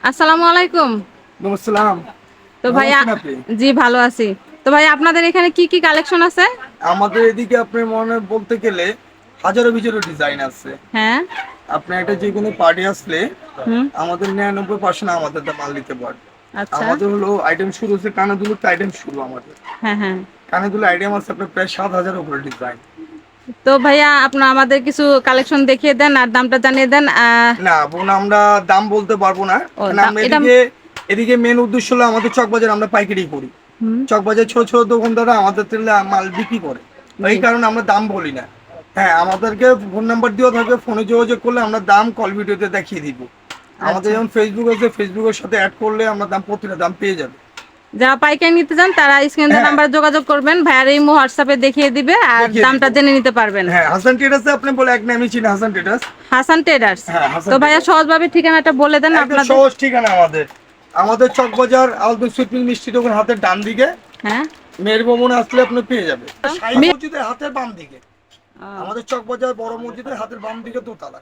আসসালামু আলাইকুম। নমস্কার। তো ভালো ভাইয়া, আছেন আপনি? জি ভালো আছি। তো ভাই আপনাদের এখানে কি কি কালেকশন আছে? আমাদের এদিকে আপনি মনে বলতে গেলে হাজারো বিজারো ডিজাইন আছে। হ্যাঁ। আপনি একটা যে কোনো পার্টি আসলে হুম। আমাদের 99% আমাদের মাল নিতে পারবে। আচ্ছা। আমাদের হলো আইটেম শুরু হচ্ছে কানাদুলের আইটেম শুরু আমাদের। হ্যাঁ হ্যাঁ। কানাদুলের আইটেম আছে আপনার প্রায় 7,000 উপরে ডিজাইন। তো ভাইয়া আপনার আমাদের কিছু কালেকশন দেখিয়ে দেন আর দামটা জানিয়ে দেন। না বোন, আমরা দাম বলতে পারবো না, ও কারণ দাম আমরা এটা। এদিকে এদিকে মেন উদ্দেশ্য হলো আমাদের চকবাজার আমরা পাইকারি করি। হুম। চকবাজার ছোট ছোট দোকানদাররা আমাদের থেকে মাল বিক্রি করে, জি। এই কারণে আমরা দাম বলি না। হ্যাঁ, আমাদেরকে ফোন নাম্বার দেওয়া থাকবে, ফোনে যোগাযোগ করলে আমরা দাম কল ভিডিওতে দেখিয়ে দিব। আমাদের আচ্ছা। যেমন ফেসবুক আছে, ফেসবুকের সাথে অ্যাড করলে আমরা দাম প্রতিটা দাম পেয়ে যাবে। যারা পাইকারি নিতে চান তারা স্ক্রিনে হ্যাঁ, নাম্বার যোগাযোগ করবেন, ভাইয়ার ইমো হোয়াটসঅ্যাপে দেখিয়ে দিবে আর দেখিয়ে দিব। দামটা জেনে নিতে পারবেন। হ্যাঁ, হাসান ট্রেডার্সে আপনি বলে এক নামই চিনি, হাসান ট্রেডার্স। হাসান ট্রেডার্স। হ্যাঁ, হাসান তো ভাইয়া ট্রেডার্স সহজভাবে ঠিকানাটা বলে দেন একদম আপনাদের। সহজ ঠিকানা আমাদের। আমাদের চকবাজার আলদু সুইপিং মিষ্টি দোকান হাতের ডান দিকে। হ্যাঁ। মেয়ের ভবনে আসলে আপনি পেয়ে যাবে সাই মে- মসজিদের হাতের বাম দিকে। আমাদের চকবাজার বড় মসজিদের হাতের বাম দিকে দোতলা।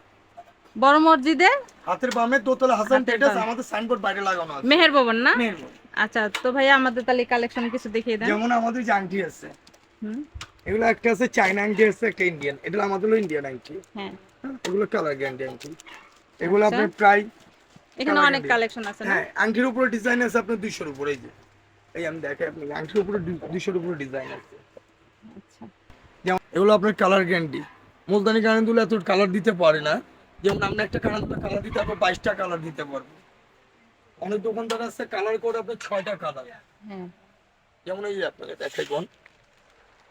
বড় মসজিদে হাতের বামে দোতলা হাসান হাতের ট্রেডার্স, বাম, আমাদের সাইনবোর্ড বাইরে লাগানো আছে। মেহের ভবন না? মেয়ের ভবন। আচ্ছা, তো ভাইয়া আমাদের তাহলে কালেকশন কিছু দেখিয়ে দেন। যেমন আমাদের যে আংটি আছে, হুম। এগুলো একটা আছে চায়না আংটি আছে, একটা ইন্ডিয়ান। এটা আমাদের হলো ইন্ডিয়ান আংটি। হ্যাঁ। হ্যাঁ, এগুলো কালার গ্যারান্টি আংটি। এগুলো আচ্ছা, আপনার প্রায় এখানে কালার অনেক গ্যারান্টি। কালেকশন আছে না? হ্যাঁ, আংটির উপরে ডিজাইন আছে আপনার 200-র উপরে। এই যে এই আমি দেখাই আপনাকে, আংটির উপরে 200-র উপরে ডিজাইন আছে। আচ্ছা। যেমন এগুলো আপনার কালার গ্যারান্টি। মুলতানি কানের দুল এত কালার দিতে পারে না। যেমন আমরা একটা কানের দুলে কালার দিতে পারবো, 22টা কালার দিতে পারবো। অনেক দোকানদার আছে কালার করে আপনার 6টা কালার। হ্যাঁ। যেমন এই যে আপনাকে দেখাই কোন,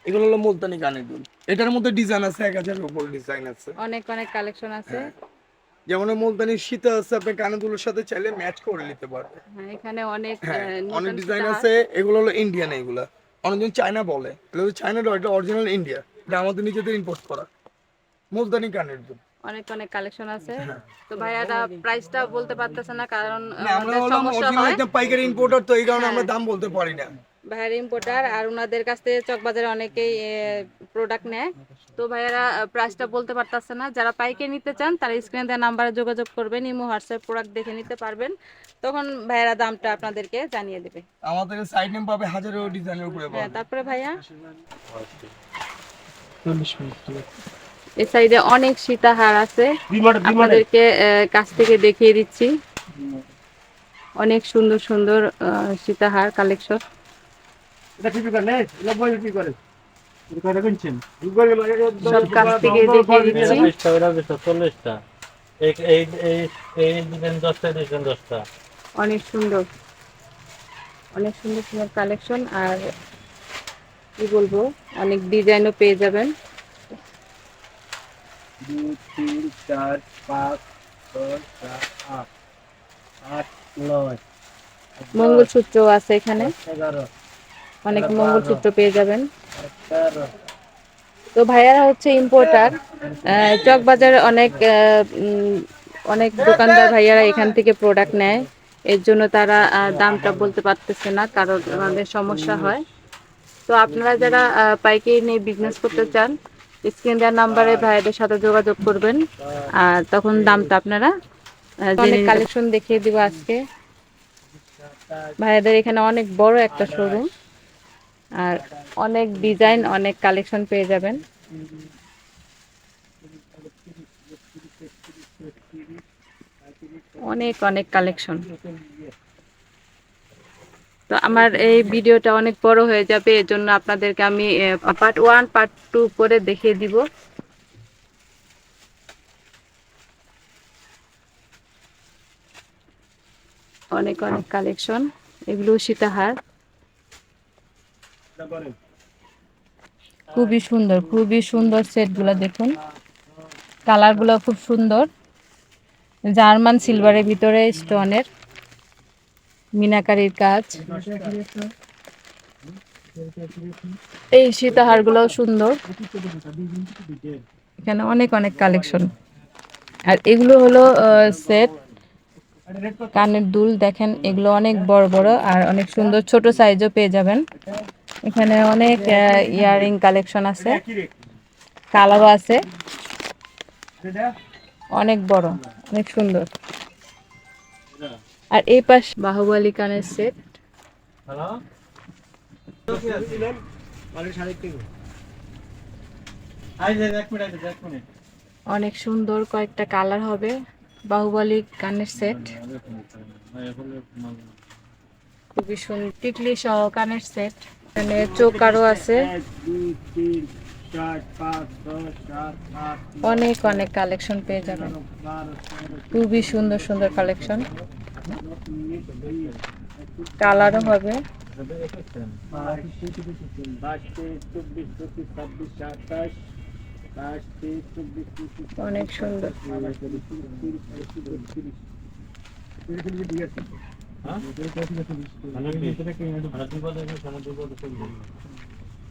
এগুলো হলো মুলতানি কানের দুল। এটার মধ্যে ডিজাইন আছে 1000-এর উপর ডিজাইন আছে। অনেক অনেক কালেকশন আছে। হ্যাঁ, যেমন এই মুলতানি সীতা আছে, আপনি কানের দুলের সাথে চাইলে ম্যাচ করে নিতে পারবেন। হ্যাঁ, এখানে অনেক হ্যাঁ, অনেক নতুন ডিজাইন সীতাহার। আছে। এগুলো হলো ইন্ডিয়ান। এগুলা অনেকজন চায়না বলে, এগুলো হলো চায়না, এটা অরিজিনাল ইন্ডিয়া। এটা আমাদের নিজেদের ইম্পোর্ট করা মুলতানি কানের দুল। অনেক অনেক কালেকশন আছে। হ্যাঁ। তো ভাইয়ারা প্রাইসটা বলতে পারতেছে না কারণ না, আমরা আমাদের হলাম সমস্যা অরিজিনাল হয়। একদম পাইকারি ইম্পোর্টার, তো এই কারণে হ্যাঁ, আমরা দাম বলতে পারি না। ভাইয়ার ইম্পোর্টার আর ওনাদের কাছ থেকে চকবাজারে অনেকেই প্রোডাক্ট নেয়। তো ভাইয়ারা প্রাইসটা বলতে পারতেছে না। যারা পাইকারি নিতে চান তারা স্ক্রিনে দেওয়া নাম্বারে যোগাযোগ করবেন, ইমো হোয়াটসঅ্যাপ প্রোডাক্ট দেখে নিতে পারবেন। তখন ভাইয়ারা দামটা আপনাদেরকে জানিয়ে দেবে। আমাদের সাইড নেম পাবে হাজারো ডিজাইনের উপরে হ্যাঁ, পাবে। তারপরে ভাইয়া 40 মিনিট। এই সাইডে অনেক সীতাহার আছে, আপনাদেরকে কাছ থেকে দেখিয়ে দিচ্ছি। অনেক সুন্দর সুন্দর সীতাহার কালেকশন। এটা কি করে নেই, এটা বই কি করে এটা করে কিনছেন। সব কাছ থেকে দেখিয়ে দিচ্ছি। 20টা ওরা 40টা। এই এই এই এই দিবেন 10টা দিবেন 10টা। অনেক সুন্দর, অনেক সুন্দর সুন্দর কালেকশন আর কি বলবো, অনেক ডিজাইনও পেয়ে যাবেন। 2 3 4 5 6 7 8 8 9 মঙ্গলসূত্র আছে এখানে, 11 অনেক 12 মঙ্গলসূত্র পেয়ে যাবেন। 13 তো ভাইয়ারা হচ্ছে ইম্পোর্টার। চকবাজারে অনেক অনেক দোকানদার ভাইয়ারা এখান থেকে প্রোডাক্ট নেয়। এর জন্য তারা দামটা বলতে পারতেছে না, কারণ আমাদের সমস্যা হয়। তো আপনারা যারা পাইকারি নিয়ে বিজনেস করতে চান, স্ক্রিন দেওয়ার নাম্বারে ভাইয়াদের সাথে যোগাযোগ করবেন আর তখন দামটা আপনারা অনেক কালেকশন দেখিয়ে দিব আজকে। ভাইয়াদের এখানে অনেক বড় একটা শোরুম আর অনেক ডিজাইন, অনেক কালেকশন পেয়ে যাবেন। অনেক অনেক কালেকশন। তো আমার এই ভিডিওটা অনেক বড় হয়ে যাবে, এজন্য আপনাদেরকে আমি পার্ট 1 পার্ট 2 করে দেখিয়ে দিব। অনেক অনেক কালেকশন। এগুলো সীতাহার, খুবই সুন্দর, খুবই সুন্দর সেটগুলো দেখুন। কালারগুলো খুব সুন্দর, জার্মান সিলভারের ভিতরে স্টোনের মিনাকারির কাজ। এই সীতাহারগুলোও সুন্দর। এখানে অনেক অনেক কালেকশন। আর এগুলো হলো সেট কানের দুল, দেখেন এগুলো অনেক বড় বড় আর অনেক সুন্দর, ছোট সাইজও পেয়ে যাবেন। এখানে অনেক ইয়ারিং কালেকশন আছে, কালারও আছে, অনেক বড়, অনেক সুন্দর। আর এই পাশ বাহুবলী কানের সেট। হ্যালো এক মিনিট অনেক সুন্দর কয়েকটা কালার হবে, বাহুবলী কানের সেট। খুবই সুন্দর টিকলি সহ কানের সেট। এখানে চোকারও আছে, 1 2 3 4 5 6 7 8 অনেক অনেক কালেকশন পেয়ে যাবেন। 12 খুবই সুন্দর সুন্দর কালেকশন, কালারও হবে। 22 অনেক সুন্দর।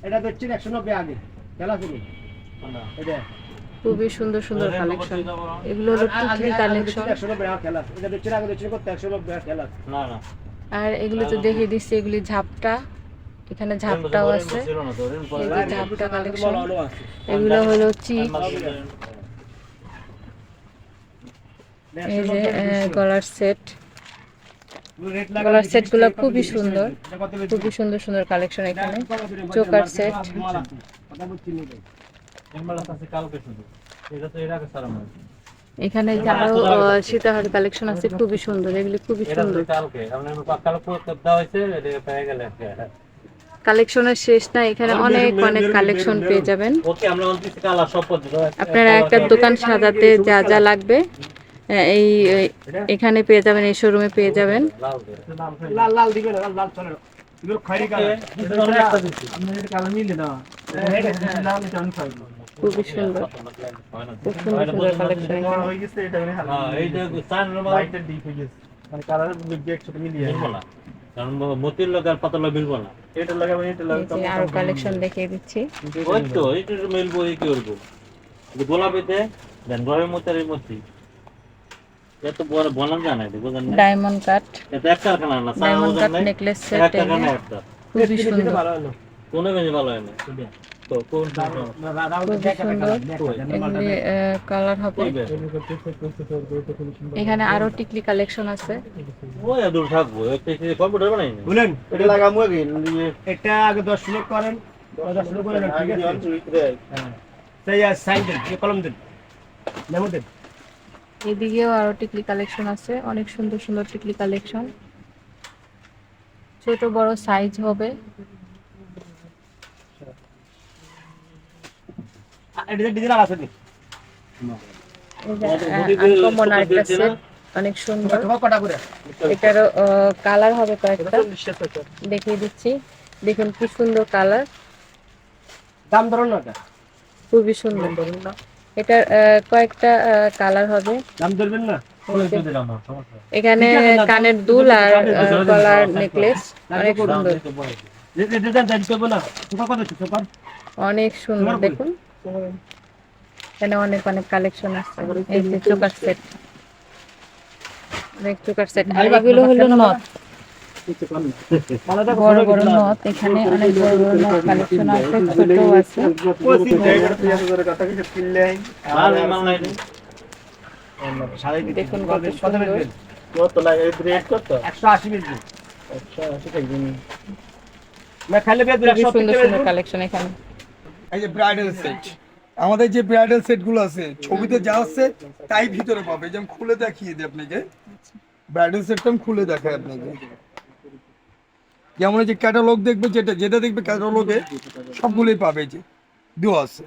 এটা দেখছেন 190 আগে খেলা শুরু এটা খুবই সুন্দর সুন্দর কালেকশন। এগুলো হলো টিকলি কালেকশন। 190 খেলা এটা দেখছেন আগে দেখছেন কত 190 খেলা না না আর এগুলো তো দেখিয়ে দিচ্ছি, এগুলি ঝাপটা, এখানে ঝাপটাও আছে। এই যে ঝাপটা কালেকশন, এগুলো হলো চিক। এই যে গলার সেট, গলার সেট গুলো খুবই সুন্দর, খুবই সুন্দর সুন্দর কালেকশন। এখানে চোকার সেট, এখানে যারও সীতাহার কালেকশন আছে, খুবই সুন্দর, এগুলি খুবই সুন্দর। কালেকশনের শেষ না, এখানে অনেক অনেক কালেকশন পেয়ে যাবেন। আপনারা একটা দোকান সাজাতে যা যা লাগবে এই এখানে পেয়ে যাবেন, এই শোরুমে পেয়ে যাবেন। লাল লাল দিবেন লাল লাল চলে এগুলো খয়েরি কালার আপনি এটা কালার নিলে না এটা লাল এটা আমি খাইবো খুবই সুন্দর, খুব সুন্দর সুন্দর কালেকশন। হয়ে গেছে এটা মানে হালকা এই যে সান লাইটের ডিপ হয়ে গেছে মানে কালার দুটো একসাথে মিলিয়ে বলা কারণ মতির লগা আর পাতা লগা মিলবো না এটা লাগাবেন এটা লাগাবেন আরো কালেকশন দেখিয়ে দিচ্ছি। ওই তো এটা মিলবো এই কি করব গোলাপিতে দেন গরের মতো আর এই মতি এত বড় বনাম জানা এটা বুঝেন না ডায়মন্ড কাট, এটা এক কারখানা না ডায়মন্ড কাট নেকলেস সেট, এক কারখানা একটা খুবই সুন্দর, কোনে বেশি ভালো হয় না তো কোন খুবই সুন্দর। এগুলি কালার হবে। এখানে আরো টিকলি কালেকশন আছে। ওই দূর থাকবো একটা কম্পিউটার বানাই না বলেন এটা লাগামু আগে এটা আগে 10 লোক করেন 10 লোক করেন ঠিক আছে হ্যাঁ তাই সাইন দেন কলম দেন নেমো দেন। এদিকেও আরো টিকলি কালেকশন আছে, অনেক সুন্দর সুন্দর টিকলি কালেকশন, ছোট বড় সাইজ হবে। এটা ডিজাইন আছে নি আনকমন আরেকটা সেট, অনেক সুন্দর। এটারও কালার হবে কয়েকটা, দেখিয়ে দিচ্ছি। দেখুন কি সুন্দর কালার, দাম ধরুন না খুবই সুন্দর। এটার কয়েকটা কালার হবে। দাম ধরবেন না এখানে কানের দুল আর গলার নেকলেস, অনেক সুন্দর, অনেক সুন্দর। দেখুন এখানে অনেক অনেক কালেকশন আছে। এই যে চোকার সেট, অনেক চোকার সেট। আর এগুলো হলো নথ, বড় বড় নথ। এখানে অনেক বড় বড় নথ কালেকশন আছে, ছোটও আছে। দেখুন কত সুন্দর, খুবই সুন্দর সুন্দর কালেকশন এখানে। এই যে ব্রাইডাল সেট, আমাদের যে ব্রাইডাল সেট গুলো আছে ছবিতে যা আছে তাই ভিতরে পাবে। যেমন খুলে দেখিয়ে দিই আপনাকে, ব্রাইডাল সেটটা আমি খুলে দেখাই আপনাকে। যেমন এই যে ক্যাটালগ দেখবে, যেটা যেটা দেখবে ক্যাটালগে সবগুলোই পাবে, যে দেওয়া আছে।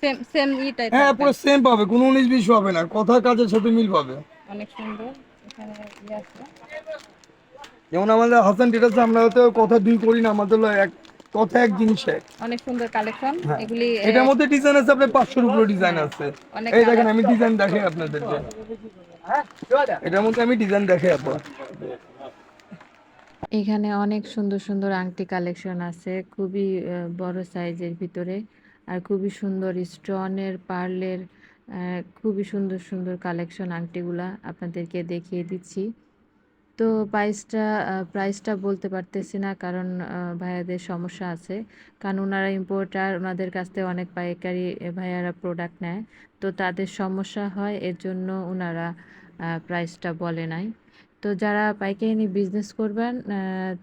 সেম সেম ইটাই হ্যাঁ থাকবে। পুরো সেম পাবে, কোনো 19-20 হবে না, কথা কাজের সাথে মিল পাবে। অনেক সুন্দর। এখানে ইয়ে আছে। যেমন আমাদের হাসান টেরাসে আমরা হয়তো কথা দুই করি না, আমাদের হলো এক কথা এক জিনিস এক। অনেক সুন্দর কালেকশন হ্যাঁ। এগুলি। এটার মধ্যে ডিজাইন আছে আপনার 500-এর উপরে ডিজাইন আছে। অনেক এই দেখেন colour। আমি ডিজাইন দেখাই আপনাদেরকে, এটার মধ্যে আমি ডিজাইন দেখাই আপনার। এখানে অনেক সুন্দর সুন্দর আংটি কালেকশন আছে, খুবই বড় সাইজের ভিতরে। আর খুবই সুন্দর স্টোনের পার্লের, খুবই সুন্দর সুন্দর কালেকশন। আংটিগুলা আপনাদেরকে দেখিয়ে দিচ্ছি। তো প্রাইসটা বলতে পারতেছি না, কারণ ভাইয়াদের সমস্যা আছে। কারণ ওনারা ইম্পোর্টার, ওনাদের কাছ থেকে অনেক পাইকারি ভাইয়ারা প্রোডাক্ট নেয়, তো তাদের সমস্যা হয়, এর জন্য ওনারা প্রাইসটা বলে নাই। তো যারা পাইকারি নিয়ে বিজনেস করবেন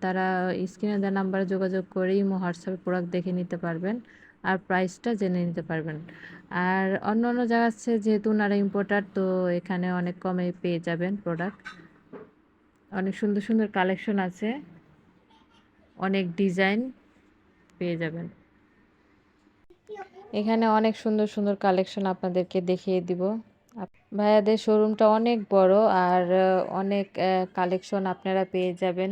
তারা স্ক্রিনে দেওয়া নাম্বারে যোগাযোগ করে ইমো হোয়াটসঅ্যাপে প্রোডাক্ট দেখে নিতে পারবেন আর প্রাইসটা জেনে নিতে পারবেন। আর অন্য অন্য জায়গা আছে যেহেতু ওনারা ইম্পোর্টার, তো এখানে অনেক কমে পেয়ে যাবেন প্রোডাক্ট। অনেক সুন্দর সুন্দর কালেকশন আছে, অনেক ডিজাইন পেয়ে যাবেন। এখানে অনেক সুন্দর সুন্দর কালেকশন আপনাদেরকে দেখিয়ে দিব। ভাইয়াদের শোরুমটা অনেক বড় আর অনেক কালেকশন আপনারা পেয়ে যাবেন।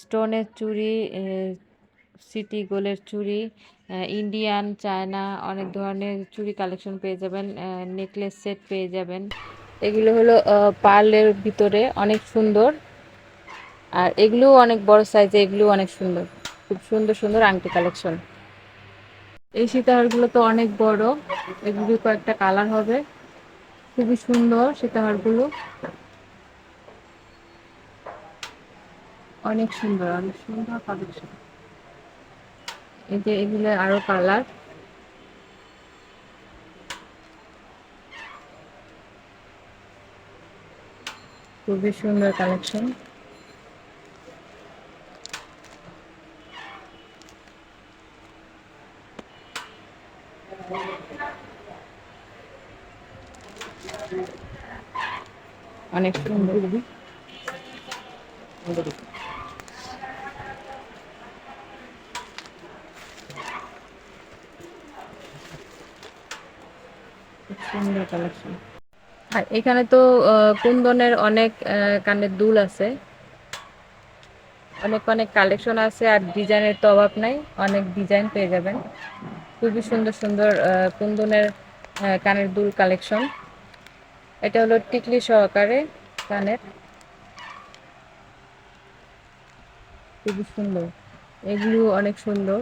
স্টোনের চুড়ি, সিটি গোল্ডের চুড়ি, ইন্ডিয়ান, চায়না অনেক ধরনের চুড়ি কালেকশন পেয়ে যাবেন। নেকলেস সেট পেয়ে যাবেন। এগুলো হলো পার্লের ভিতরে অনেক সুন্দর, আর এগুলোও অনেক বড় সাইজে, এগুলোও অনেক সুন্দর, খুব সুন্দর সুন্দর আংটি কালেকশন। এই সীতাহারগুলো তো অনেক বড়, এগুলি কয়েকটা কালার হবে, খুবই সুন্দর সীতাহারগুলো, অনেক সুন্দর অনেক সুন্দর কালেকশন। এই যে এগুলো আরো কালার, খুবই সুন্দর কালেকশন। অনেক সুন্দর, খুব সুন্দর কালেকশন। আর এখানে তো কুন্দনের অনেক কানের দুল আছে, অনেক অনেক কালেকশন আছে, আর ডিজাইনের তো অভাব নাই, অনেক ডিজাইন পেয়ে যাবেন। খুবই সুন্দর সুন্দর কুন্দনের কানের দুল কালেকশন। এটা হলো টিকলি সহকারে কানের, খুবই সুন্দর। এগুলো অনেক সুন্দর,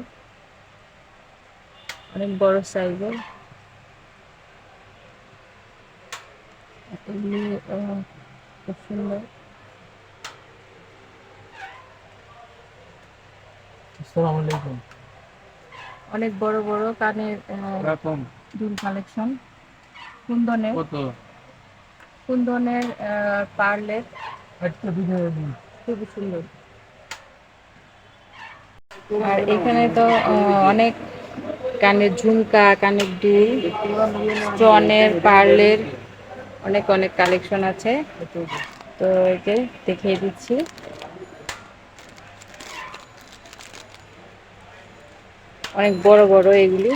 অনেক বড় সাইজের। এগুলি খুব সুন্দর। আসসালামু আলাইকুম। অনেক বড় বড় কানের দুল কালেকশন, কুন্দনের কুন্দনের পার্লের, খুবই সুন্দর। আর এখানে তো অনেক কানের ঝুমকা, কানের দুল, স্টোনের, পার্লের অনেক অনেক কালেকশন আছে। তো এই যে দেখিয়ে দিচ্ছি, অনেক বড় বড় এগুলি।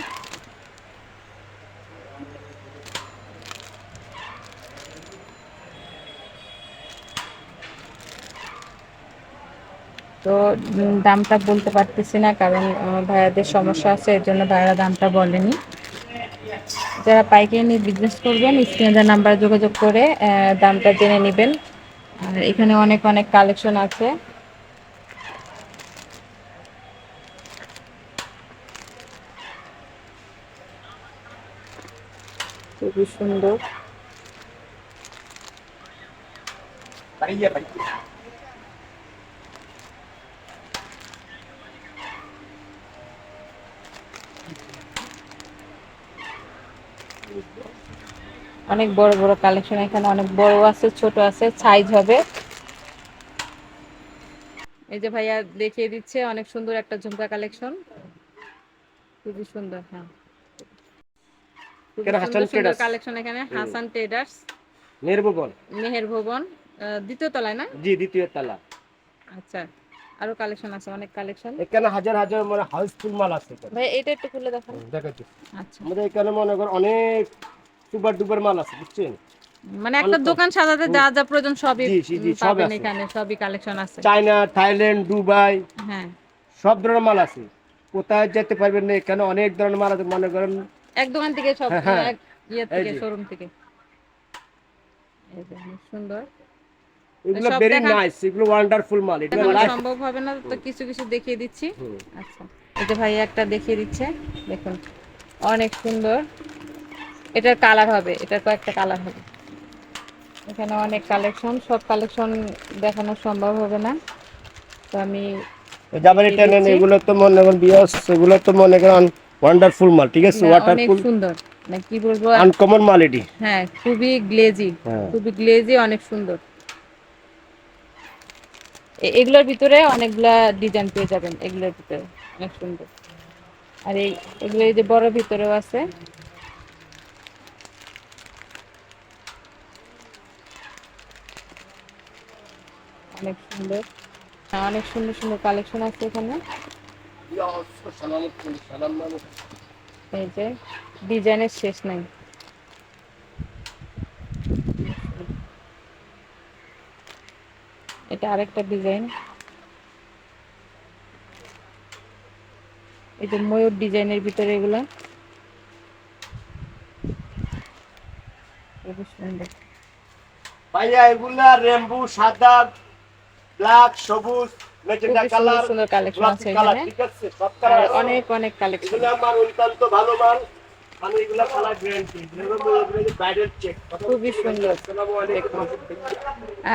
তো দামটা বলতে পারতেছি না, কারণ ভাইয়াদের সমস্যা আছে, এর জন্য ভাইয়ারা দামটা বলেনি। যারা পাইকারি নিয়ে বিজনেস করবেন স্ক্রিনে দেওয়া নাম্বারে যোগাযোগ করে দামটা জেনে নেবেন। আর এখানে অনেক অনেক কালেকশন আছে, খুবই সুন্দর। অনেক বড় বড় কালেকশন, এখানে অনেক বড় আছে, ছোট আছে, সাইজ হবে। এই যে ভাইয়া দেখিয়ে দিচ্ছে অনেক সুন্দর একটা ঝুমকা কালেকশন, খুবই সুন্দর। হ্যাঁ, খুবই সুন্দর সুন্দর কালেকশন এখানে। হাসান ট্রেডার্স, মেহের ভবন, দ্বিতীয় তলায় না? জি, দ্বিতীয় তলা। আচ্ছা, আরো কালেকশন আছে, অনেক কালেকশন। এখানে হাজার হাজার মানে হাউসফুল মাল আছে। ভাই এটা একটু খুলে দেখান। দেখাচ্ছি। আচ্ছা, আমাদের এখানে মনে করেন অনেক সুপার ডুপার মাল আছে, বুঝছেন? মানে একটা দোকান সাজাতে যা যা প্রয়োজন সবই সব পাবেন আছে এখানে, সবই কালেকশন আছে। চায়না, থাইল্যান্ড, দুবাই, হ্যাঁ, সব ধরনের মাল আছে। কোথায় যেতে পারবেন না, এখানে অনেক ধরনের মাল আছে। মনে করেন এক দোকান থেকে সব, হ্যাঁ, এক ইয়ে থেকে, শোরুম থেকে। এই যে অনেক সুন্দর, এগুলো সব ভেরি দেখা নাইস, এগুলো ওয়ান্ডারফুল মাল। এটা লাইফ সম্ভব হবে না, তো কিছু কিছু দেখিয়ে দিচ্ছি। আচ্ছা, এই যে ভাই একটা দেখিয়ে দিচ্ছে, দেখুন অনেক সুন্দর। এটার কালার হবে, এটার কয়েকটা কালার হবে। এখানে অনেক কালেকশন, সব কালেকশন দেখানো সম্ভব হবে না, তো আমি জাপানি টেনেন, এগুলো তো মনে করেন বিয়াস, এগুলো তো মনে করেন ওয়ান্ডারফুল মাল, ঠিক আছে? অনেক ওয়াটারফুল, সুন্দর। মানে কি বলবো, আনকমন মাল এটি। হ্যাঁ খুবই গ্লেজি, হ্যাঁ। খুবই গ্লেজি, অনেক সুন্দর। এগুলোর ভিতরে অনেকগুলা ডিজাইন পেয়ে যাবেন, এগুলোর ভিতরে অনেক সুন্দর। আর এগুলো এই যে বড় ভিতরেও আছে, অনেক সুন্দর। হ্যাঁ, অনেক সুন্দর সুন্দর কালেকশন আছে এখানে। এই যে ডিজাইনের শেষ নাই। এটা আরেকটা ডিজাইন, এই যে ময়ূর ডিজাইনের ভিতরে এগুলা খুবই সুন্দর। ভাইয়া এগুলা রেমবু সাদা, ব্ল্যাক, সবুজ, ম্যাজেন্টা খুবই সুন্দর কালার, সুন্দর কালেকশন গোলাপি আছে কালার, এখানে। ঠিক আছে? সব কালার আর আছে। অনেক অনেক কালেকশন। এগুলো আমার অত্যন্ত ভালো মাল। আমি এগুলা কালার গ্যারান্টি। Bridal check. খুবই সুন্দর। আসসালামু আলাইকুম।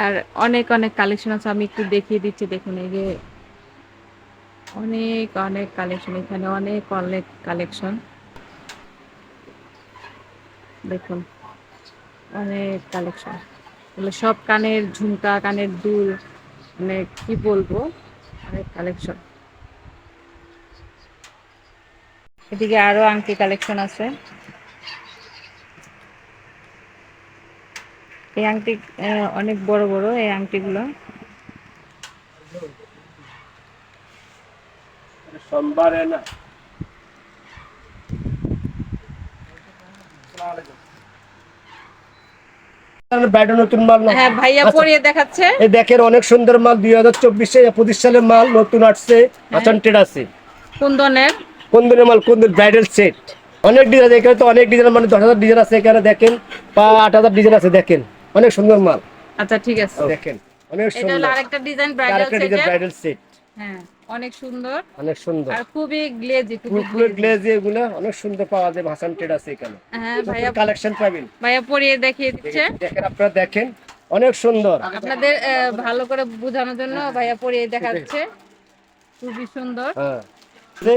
আর অনেক অনেক কালেকশন আছে, আমি একটু দেখিয়ে দিচ্ছি। দেখুন এই যে অনেক অনেক কালেকশন, এখানে অনেক অনেক কালেকশন। দেখুন অনেক কালেকশন, এগুলো সব কানের ঝুমকা, কানের দুল, মানে কি বলবো, অনেক কালেকশন। এদিকে আরো আংটি কালেকশন আছে। এই আংটি অনেক বড় বড় এই আংটিগুলো। সোমবার না। ব্রাইডাল নতুন মাল না। হ্যাঁ ভাইয়া আচ্ছা, পরিয়ে দেখাচ্ছে। এই দেখেন অনেক সুন্দর মাল 2024 সালের মাল নতুন আসছে, আচান্টেড আছে। কুন্দনের কোন দিনের মাল, কোন দিন ব্রাইডাল সেট। অনেক ডিজাইন এখানে, তো অনেক ডিজাইন, মানে 10,000 ডিজাইন আছে এখানে দেখেন, বা 8,000 ডিজাইন আছে দেখেন, অনেক সুন্দর মাল। আচ্ছা ঠিক আছে, দেখেন অনেক এটা হলো সুন্দর। আরেকটা ডিজাইন ব্রাইডাল আরেকটা ডিজাইন সেটের। ব্রাইডাল সেট, হ্যাঁ অনেক সুন্দর অনেক সুন্দর। আর খুবই গ্লেজি, খুবই পুরো গ্লেজি। গ্লেজ এগুলো অনেক সুন্দর পাওয়া যায়, ভাসান ট্রেড আছে এখানে। হ্যাঁ ভাইয়া, কালেকশন পাবেন। ভাইয়া পরিয়ে দেখিয়ে দিচ্ছে। দেখেন আপনারা দেখেন, অনেক সুন্দর। আপনাদের ভালো করে বোঝানোর জন্য ভাইয়া পরিয়ে দেখাচ্ছে, খুবই সুন্দর। হ্যাঁ,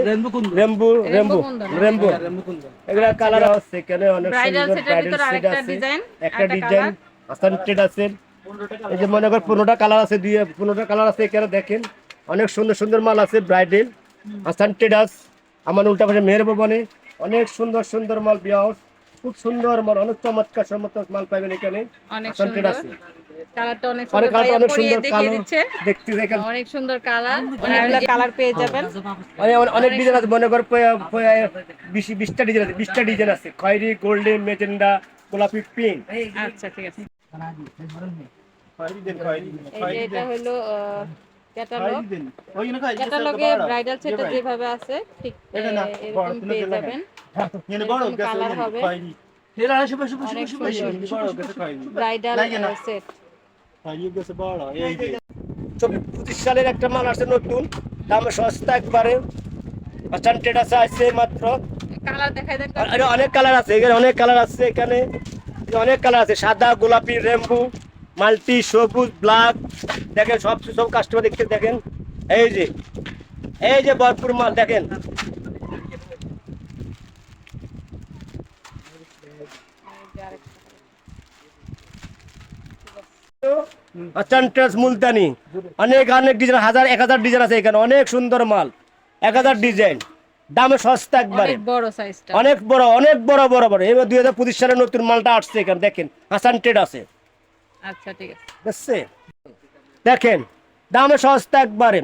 রেনবো কোন রেমবু রেমবু কুন্দন। রেমবু রেনবো কোন এগুলা কালার আছে এখানে, অনেক ব্রাইডাল সুন্দর সেটের ব্রাইডাল ভিতর সেট আরেকটা আছে। ডিজাইন, একটা ডিজাইন ভাসান ট্রেড আছে। এই যে মনে করেন 15টা কালার আছে, 15টা কালার আছে এখানে দেখেন, অনেক সুন্দর সুন্দর মাল আছে ব্রাইডাল ভাসান ট্রেড আছে। আমার উল্টা পাশে মেহের ভবনে অনেক সুন্দর সুন্দর মাল বিয়াউস, খুব সুন্দর মাল, অনেক চমৎকার চমৎকার মাল পাবেন এখানে। অনেক ভাসান ট্রেড সুন্দর। আছে, কালারটা অনেক অনেক সুন্দর, কালার, ভাইয়া অনেক পরিয়ে সুন্দর দেখিয়ে কালো দিচ্ছে। দেখতে দেখেন। অনেক সুন্দর কালার, অনেকগুলো কালার পেয়ে যাবেন। অনেক ডিজাইন আছে, মনে কর 20টা ডিজাইন আছে, 20টা ডিজাইন আছে, খয়েরি, গোল্ডেন, মেজেন্ডা, গোলাপি, পিঙ্ক। আচ্ছা ঠিক আছে। এই যে এটা হলো ক্যাটালগ। ক্যাটালগে ব্রাইডাল সেটটা যেভাবে আছে ঠিক এরকম পেয়ে যাবেন। এরকম কালার হবে, অনেক সুন্দর ব্রাইডাল সেট। 25 সালের একটা মাল আসছে নতুন, দাম সস্তা একবারে, পার্সেন্টেজ আছে মাত্র। কালার দেখাই দেন। আর অনেক কালার আছে এখানে, অনেক কালার আছে এখানে, অনেক কালার আছে, সাদা, গোলাপি, রেমবু, মাল্টি, সবুজ, ব্ল্যাক। দেখেন সব সব কাস্টমার দেখতে দেখেন, এই যে ভরপুর মাল দেখেন। পার্সেন্টেজ মুলতানি, অনেক অনেক ডিজাইন, 1000 ডিজাইন আছে এখানে, অনেক সুন্দর মাল, 1000 ডিজাইন, দামে সস্তা একবারে, অনেক বড় সাইজটা। অনেক বড়, অনেক বড় বড় বড়। এবার 2025 সালের নতুন মালটা আসছে এখানে দেখেন, হাসান ট্রেড আছে। আচ্ছা ঠিক আছে। বুঝছে? দেখেন দামে সস্তা একবারে,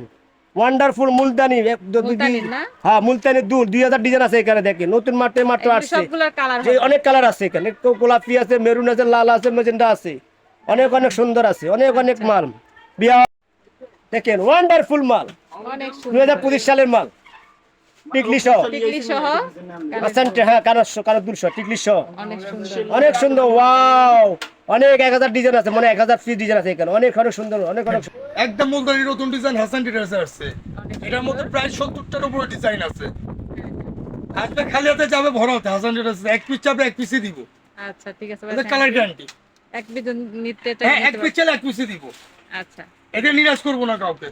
ওয়ান্ডারফুল মুলতানি। মুলতানির না? হ্যাঁ মুলতানি দুল, 2000 ডিজাইন আছে এখানে দেখেন, নতুন মাত্র মাত্র এগুলো আসছে। সবগুলোর কালার যে হবে। অনেক কালার আছে এখানে, একটু গোলাপি আছে, মেরুন আছে, লাল আছে, মেজেন্ডা আছে, অনেক অনেক সুন্দর আছে, অনেক অনেক মাল বিয়া। দেখেন ওয়ান্ডারফুল মাল, অনেক সুন্দর 2025 সালের মাল, টিকলি সহ। টিকলি সহ পার্সেন্টে, হ্যাঁ কানার 200 টিকলি সহ, অনেক সুন্দর। অনেক সুন্দর। ওয়াও, অনেক 1000 ডিজাইন আছে, মানে 1000 পিস ডিজাইন আছে এখানে, অনেক অনেক সুন্দর, অনেক অনেক। একদম মুলতানি নতুন ডিজাইন হাসান টিটার্সে আসছে। এটার মধ্যে প্রায় 70টার উপরে ডিজাইন আছে। আসবে খালি হাতে যাবে ভরাতে, হাসান টিটার্সে এক পিস চাবে এক পিসই দিব। আচ্ছা ঠিক আছে এটা ভাই, কালার গ্যারান্টি। এক বিজন নিতে হ্যাঁ এক পিস চাইলে এক পিসই দিব। আচ্ছা এটা নিরাশ করবো না কাউকে।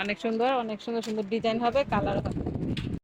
অনেক সুন্দর, অনেক সুন্দর সুন্দর ডিজাইন হবে, কালার হবে।